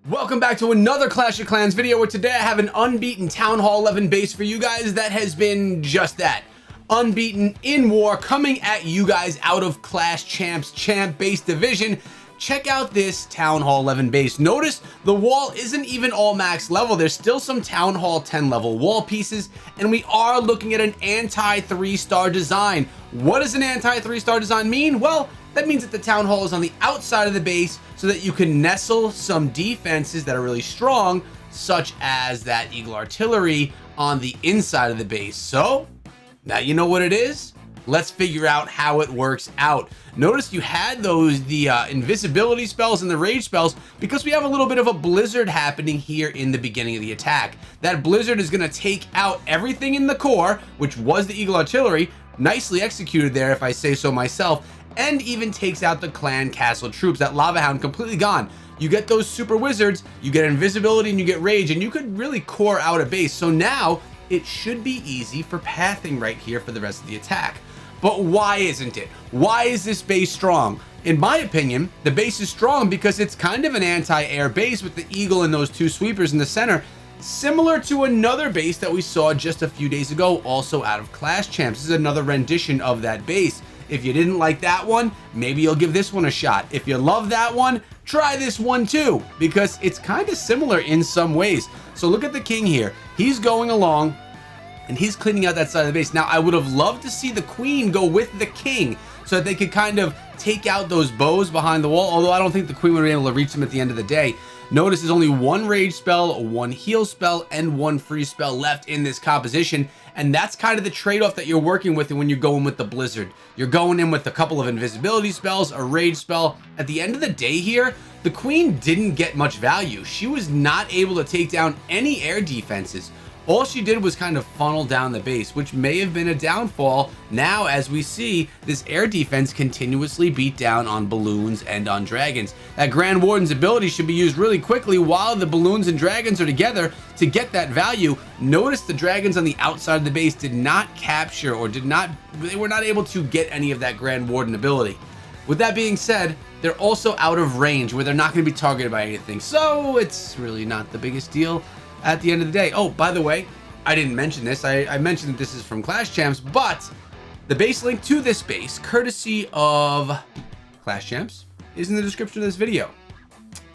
Welcome back to another Clash of Clans video where today I have an unbeaten Town Hall 11 base for you guys that has been just that. Unbeaten in war, coming at you guys out of Clash Champs Champ base division. Check out this Town Hall 11 base. Notice the wall isn't even all max level. There's still some Town Hall 10 level wall pieces, and we are looking at an anti 3-star design. What does an anti 3-star design mean? Well, that means that the Town Hall is on the outside of the base so that you can nestle some defenses that are really strong, such as that Eagle Artillery on the inside of the base. So now you know what it is. Let's figure out how it works out. Notice you had the invisibility spells and the rage spells because we have a little bit of a blizzard happening here in the beginning of the attack. That blizzard is going to take out everything in the core, which was the Eagle Artillery, nicely executed there if I say so myself, and even takes out the clan castle troops. That Lava Hound completely gone. You get those super wizards, you get invisibility, and you get rage, and you could really core out a base. So now it should be easy for pathing right here for the rest of the attack. But why isn't it? Why is this base strong? In my opinion, the base is strong because it's kind of an anti-air base with the eagle and those two sweepers in the center, similar to another base that we saw just a few days ago, also out of Clash Champs. This is another rendition of that base. If you didn't like that one, maybe you'll give this one a shot. If you love that one, try this one too, because it's kind of similar in some ways. So look at the king here. He's going along and he's cleaning out that side of the base. Now, I would have loved to see the queen go with the king so that they could kind of take out those bows behind the wall, although I don't think the queen would be able to reach them at the end of the day. Notice there's only one rage spell, one heal spell, and one free spell left in this composition, and that's kind of the trade-off that you're working with when you're going with the blizzard. You're going in with a couple of invisibility spells, a rage spell. At the end of the day here, the queen didn't get much value. She was not able to take down any air defenses. All she did was kind of funnel down the base, which may have been a downfall. Now, as we see, this air defense continuously beat down on balloons and on dragons. That Grand Warden's ability should be used really quickly while the balloons and dragons are together to get that value. Notice the dragons on the outside of the base did not capture or they were not able to get any of that Grand Warden ability. With that being said, they're also out of range where they're not going to be targeted by anything. So it's really not the biggest deal at the end of the day. Oh, by the way, I didn't mention this. I mentioned that this is from Clash Champs, but the base link to this base, courtesy of Clash Champs, is in the description of this video.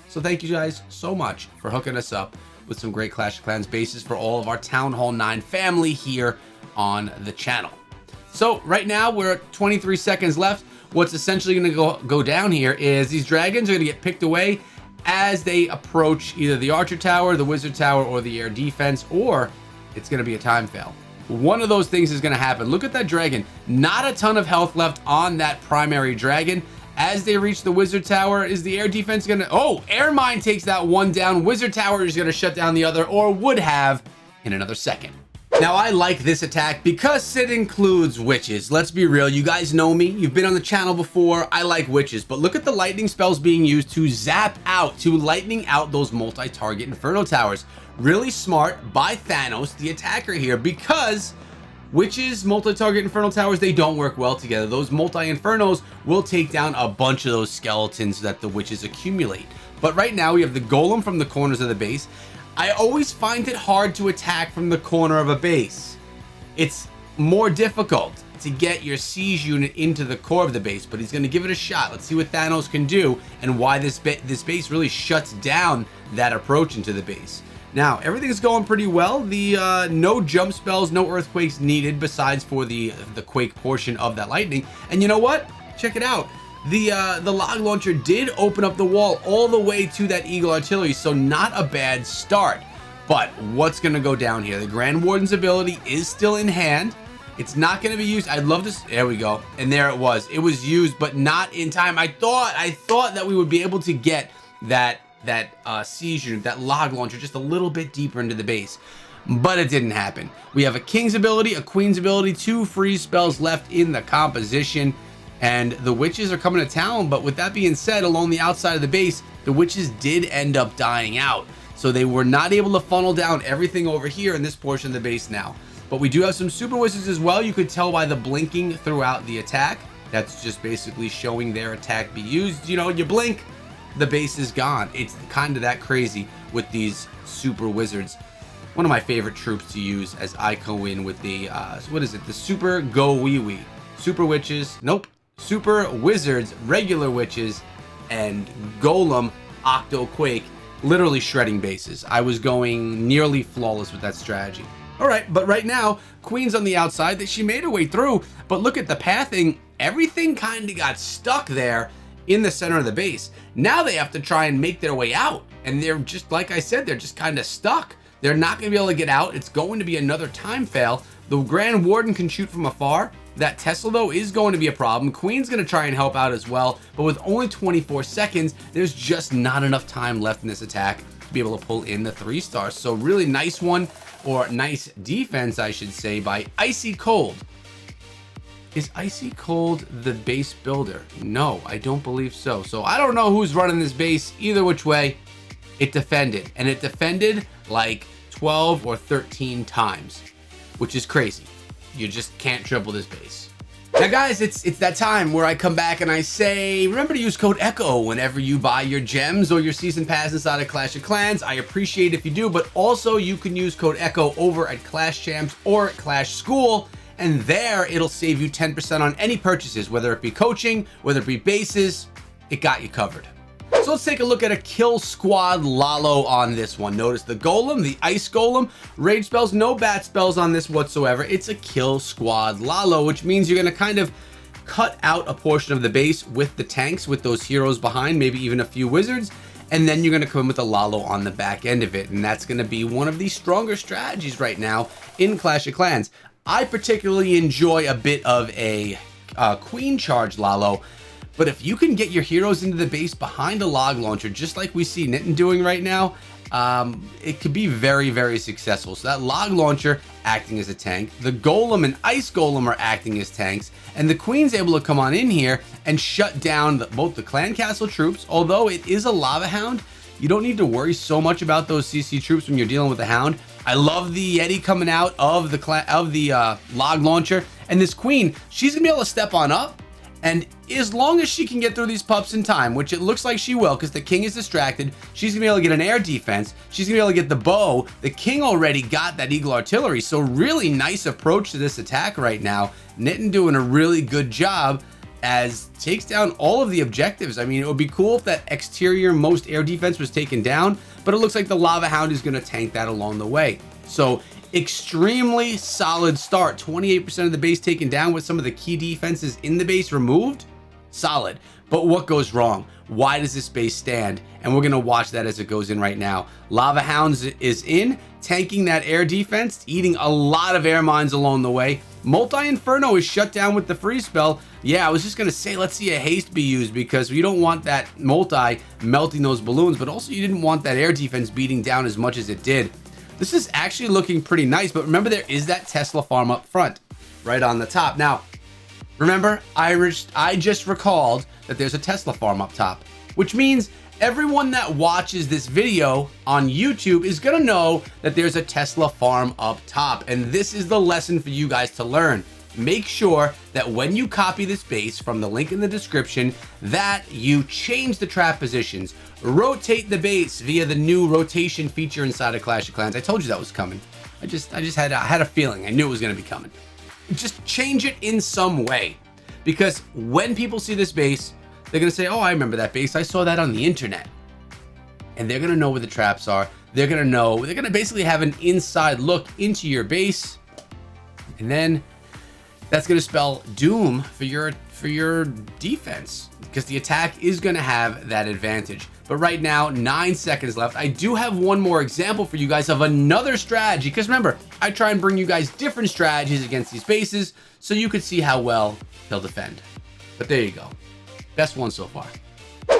So thank you guys so much for hooking us up with some great Clash of Clans bases for all of our Town Hall 9 family here on the channel. So right now we're at 23 seconds left. What's essentially going to go down here is these dragons are going to get picked away as they approach either the archer tower, the wizard tower, or the air defense, or it's going to be a time fail. One of those things is going to happen. Look at that dragon. Not a ton of health left on that primary dragon. As they reach the wizard tower, is the air defense going to... Oh, air mine takes that one down. Wizard tower is going to shut down the other, or would have in another second. Now, I like this attack because it includes witches. Let's be real. You guys know me. You've been on the channel before. I like witches. But look at the lightning spells being used to zap out, to lightning out those multi-target Inferno Towers. Really smart by Thanos, the attacker here, because witches, multi-target Inferno Towers, they don't work well together. Those multi-Infernos will take down a bunch of those skeletons that the witches accumulate. But right now, we have the golem from the corners of the base. I always find it hard to attack from the corner of a base. It's more difficult to get your siege unit into the core of the base, but he's going to give it a shot. Let's see what Thanos can do and why this base really shuts down that approach into the base. Now, everything's going pretty well. The no jump spells, no earthquakes needed besides for the quake portion of that lightning. And you know what? Check it out. The log launcher did open up the wall all the way to that Eagle Artillery, so not a bad start. But what's going to go down here? The Grand Warden's ability is still in hand. It's not going to be used. I'd love to... There we go. And there it was. It was used, but not in time. I thought that we would be able to get that siege unit, that log launcher, just a little bit deeper into the base. But it didn't happen. We have a King's ability, a Queen's ability, 2 free spells left in the composition. And the witches are coming to town, but with that being said, along the outside of the base, the witches did end up dying out. So they were not able to funnel down everything over here in this portion of the base now. But we do have some super wizards as well. You could tell by the blinking throughout the attack. That's just basically showing their attack be used. You know, you blink, the base is gone. It's kind of that crazy with these super wizards. One of my favorite troops to use as I go in with the, what is it? The super go wee wee. Super witches, nope. Super wizards, regular witches, and golem octo quake, literally shredding bases. I was going nearly flawless with that strategy. All right, but right now, queen's on the outside that she made her way through, but look at the pathing. Everything kind of got stuck there in the center of the base. Now they have to try and make their way out. And they're just, like I said, they're just kind of stuck. They're not going to be able to get out. It's going to be another time fail. The Grand Warden can shoot from afar. That Tesla, though, is going to be a problem. Queen's going to try and help out as well. But with only 24 seconds, there's just not enough time left in this attack to be able to pull in the 3-star. So really nice one, or nice defense, I should say, by Icy Cold. Is Icy Cold the base builder? No, I don't believe so. So I don't know who's running this base. Either which way, it defended. And it defended like 12 or 13 times, which is crazy. You just can't triple this base. Now guys, it's that time where I come back and I say, remember to use code ECHO whenever you buy your gems or your season pass inside of Clash of Clans. I appreciate it if you do, but also you can use code ECHO over at Clash Champs or at Clash School, and there it'll save you 10% on any purchases, whether it be coaching, whether it be bases, it got you covered. So let's take a look at a kill squad Lalo on this one. Notice the golem, the ice golem, rage spells, no bat spells on this whatsoever. It's a kill squad Lalo, which means you're going to kind of cut out a portion of the base with the tanks, with those heroes behind, maybe even a few wizards, and then you're going to come in with a Lalo on the back end of it. And that's going to be one of the stronger strategies right now in Clash of Clans. I particularly enjoy a bit of a queen charge Lalo. But if you can get your heroes into the base behind a log launcher, just like we see Nitten doing right now, it could be very, very successful. So that log launcher acting as a tank, the golem and ice golem are acting as tanks, and the queen's able to come on in here and shut down both the clan castle troops. Although it is a lava hound, you don't need to worry so much about those CC troops when you're dealing with the hound. I love the Yeti coming out of the log launcher, and this queen, she's gonna be able to step on up. And as long as she can get through these pups in time, which it looks like she will because the king is distracted, she's going to be able to get an air defense. She's going to be able to get the bow. The king already got that eagle artillery. So really nice approach to this attack right now. Nitten doing a really good job as takes down all of the objectives. I mean, it would be cool if that exterior most air defense was taken down, but it looks like the lava hound is going to tank that along the way. So extremely solid start. 28% of the base taken down with some of the key defenses in the base removed. Solid. But what goes wrong? Why does this base stand? And we're going to watch that as it goes in right now. Lava Hounds is in, tanking that air defense, eating a lot of air mines along the way. Multi-Inferno is shut down with the freeze spell. Yeah, I was just going to say, let's see a haste be used because you don't want that multi melting those balloons, but also you didn't want that air defense beating down as much as it did. This is actually looking pretty nice, but remember there is that Tesla farm up front, right on the top. Now, remember, I just recalled that there's a Tesla farm up top, which means everyone that watches this video on YouTube is gonna know that there's a Tesla farm up top, and this is the lesson for you guys to learn. Make sure that when you copy this base from the link in the description that you change the trap positions, rotate the base via the new rotation feature inside of Clash of Clans. I told you that was coming. I just had a feeling. I knew it was going to be coming. Just change it in some way, because when people see this base, they're going to say, oh, I remember that base. I saw that on the internet. And they're going to know where the traps are. They're going to basically have an inside look into your base. And then that's going to spell doom for your defense, because the attack is going to have that advantage. But right now, 9 seconds left. I do have one more example for you guys of another strategy, because remember, I try and bring you guys different strategies against these bases so you could see how well he'll defend. But there you go. Best one so far.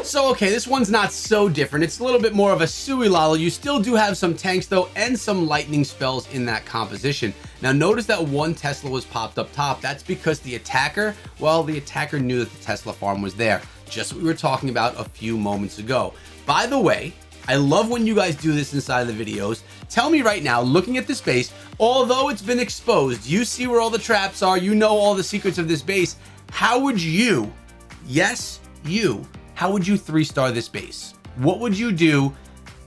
So, okay, this one's not so different. It's a little bit more of a Sui Lalo. You still do have some tanks, though, and some lightning spells in that composition. Now, notice that one Tesla was popped up top. That's because the attacker knew that the Tesla farm was there. Just what we were talking about a few moments ago. By the way, I love when you guys do this inside of the videos. Tell me right now, looking at this base, although it's been exposed, you see where all the traps are, you know all the secrets of this base, how would you, yes, you, how would you 3-star this base? What would you do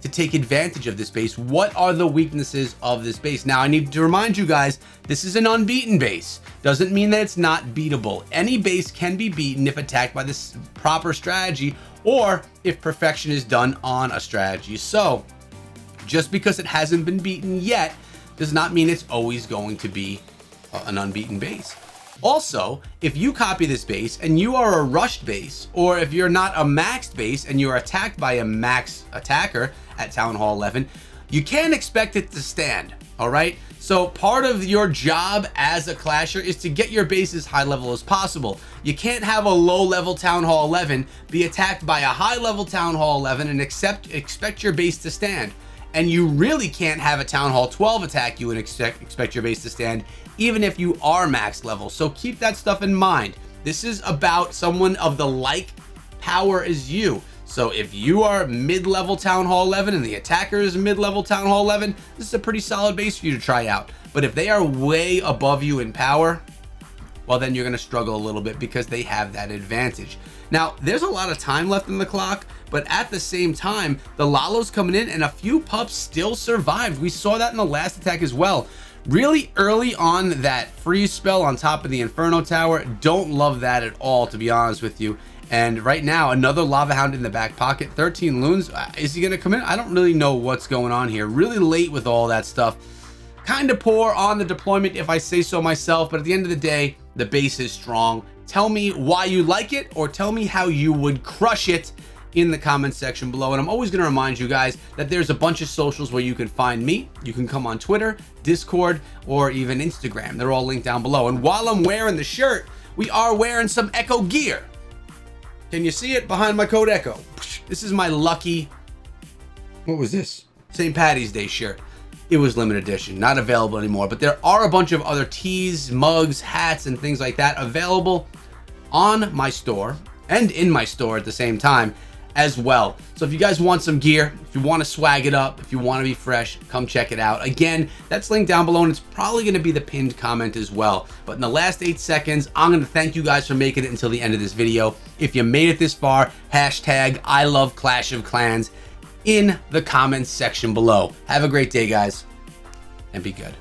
to take advantage of this base? What are the weaknesses of this base? Now, I need to remind you guys, this is an unbeaten base. Doesn't mean that it's not beatable. Any base can be beaten if attacked by this proper strategy or if perfection is done on a strategy. So just because it hasn't been beaten yet does not mean it's always going to be an unbeaten base. Also, if you copy this base and you are a rushed base, or if you're not a maxed base and you're attacked by a max attacker at Town Hall 11, you can't expect it to stand, all right? So part of your job as a clasher is to get your base as high level as possible. You can't have a low level Town Hall 11 be attacked by a high level Town Hall 11 and expect your base to stand. And you really can't have a Town Hall 12 attack you and expect your base to stand, even if you are max level. So keep that stuff in mind. This is about someone of the like power as you. So if you are mid-level Town Hall 11 and the attacker is mid-level Town Hall 11, this is a pretty solid base for you to try out. But if they are way above you in power, well, then you're going to struggle a little bit because they have that advantage. Now, there's a lot of time left in the clock, but at the same time, the Lalo's coming in and a few pups still survived. We saw that in the last attack as well. Really early on, that freeze spell on top of the Inferno Tower, don't love that at all, to be honest with you. And right now, another Lava Hound in the back pocket, 13 loons. Is he going to come in? I don't really know what's going on here. Really late with all that stuff. Kind of poor on the deployment, if I say so myself, but at the end of the day, the base is strong. Tell me why you like it, or tell me how you would crush it in the comment section below. And I'm always going to remind you guys that there's a bunch of socials where you can find me. You can come on Twitter, Discord, or even Instagram. They're all linked down below. And while I'm wearing the shirt, we are wearing some Echo gear. Can you see it behind my code Echo? This is my lucky, what was this? St. Paddy's Day shirt. It was limited edition, not available anymore, but there are a bunch of other tees, mugs, hats, and things like that available on my store and in my store at the same time as well. So if you guys want some gear, if you want to swag it up, if you want to be fresh, come check it out. Again, that's linked down below, and it's probably going to be the pinned comment as well. But in the last 8 seconds, I'm going to thank you guys for making it until the end of this video. If you made it this far, hashtag I love Clash of Clans in the comments section below. Have a great day, guys, and be good.